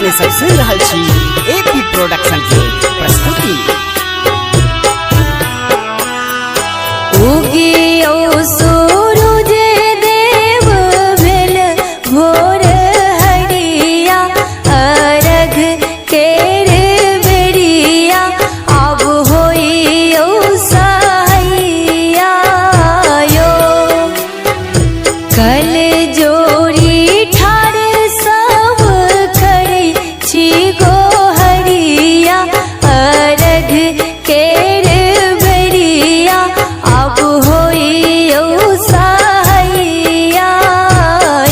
अपने सब सुन रहल छी एपी प्रोडक्शन के प्रस्तुति। उगियो सूरज देव भेल भोर हरिया, अर्घ केर बेरिया आब होइयो सहैया यो। कल जोड़ी ठाढ़ सब करै छी गोहरिया, अर्घ केर बेरिया आब होइयो सहैया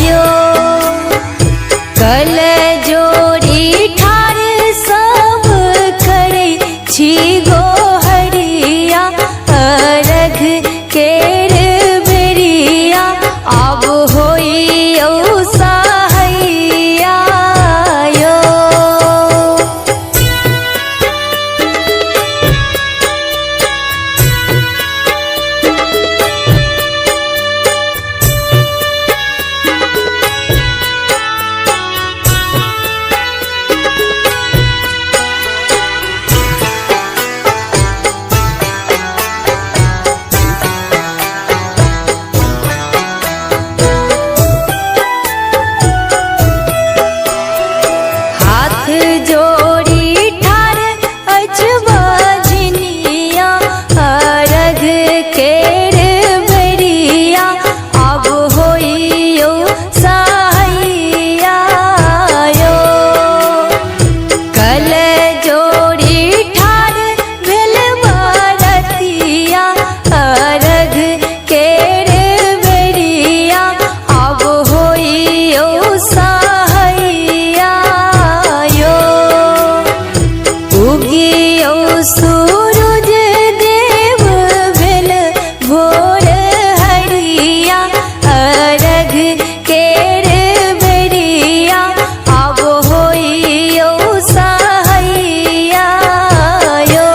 यो। कल जोड़ी ठाढ़ सब करै छी गोहरिया, अर्घ केर बेरिया आब होइयो सहैया यो। हाथ जोड़ी ठाढ़ अछि बजनिया, अर्घ केर बेरिया आब होइयो सहैया यो। कल जोड़ी ठाढ़ भेल बरतिया, अर्घ केर बेरिया आब होइयो सहैया यो। उगियो सूरज देव भेल भोर हरिया, अर्घ केर बेरिया आब होइयो सहैया यो।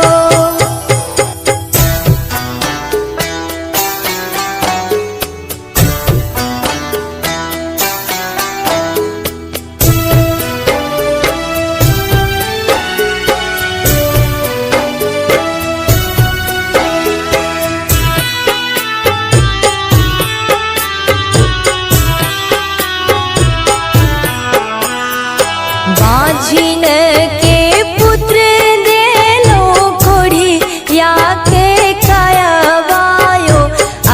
बाझिन के पुत्र देलो कोढ़िया के कहवायो,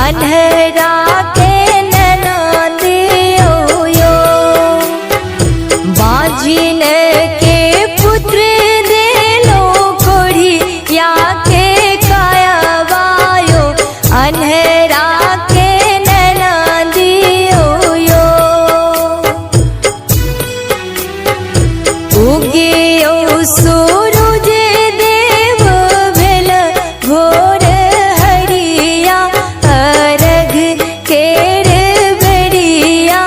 अन्हरा के नैना दियो यो। बाझिन के पुत्र देलो कोढ़िया के कहवायो, अन्हरा के नैना दियो यो। उगियो सूरज देव भेल भोर हरिया, अर्घ केर बेरिया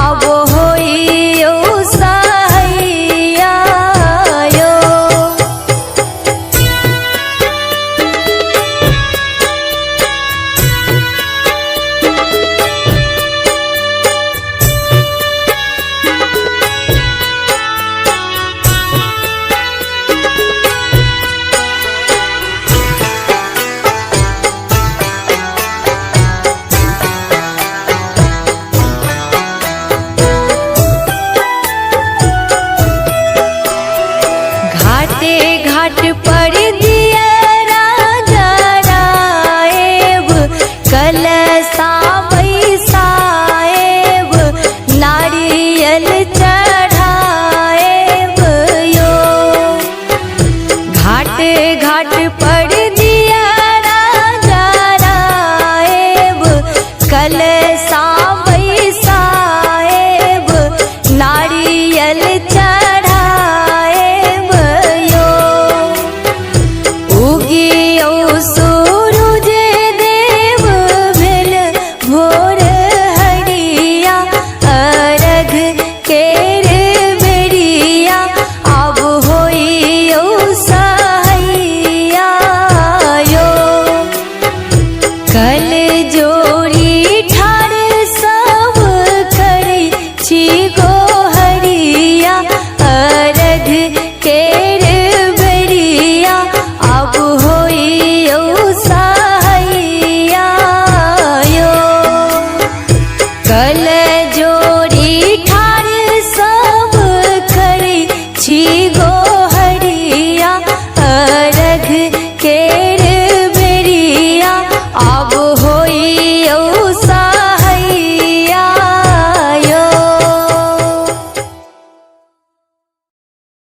आब होइयो सहैया यो। घाटे घाट पर दिया जराएब, कलशा बैसाएब, नारियल चढ़ाएब यो। घाट घाट पर दिया जराएब, कलशा बैसाएब, नारियल चढ़ाएब यो। उगियो सूरज देव भेल भोर हरिया, अर्घ केर अर्घ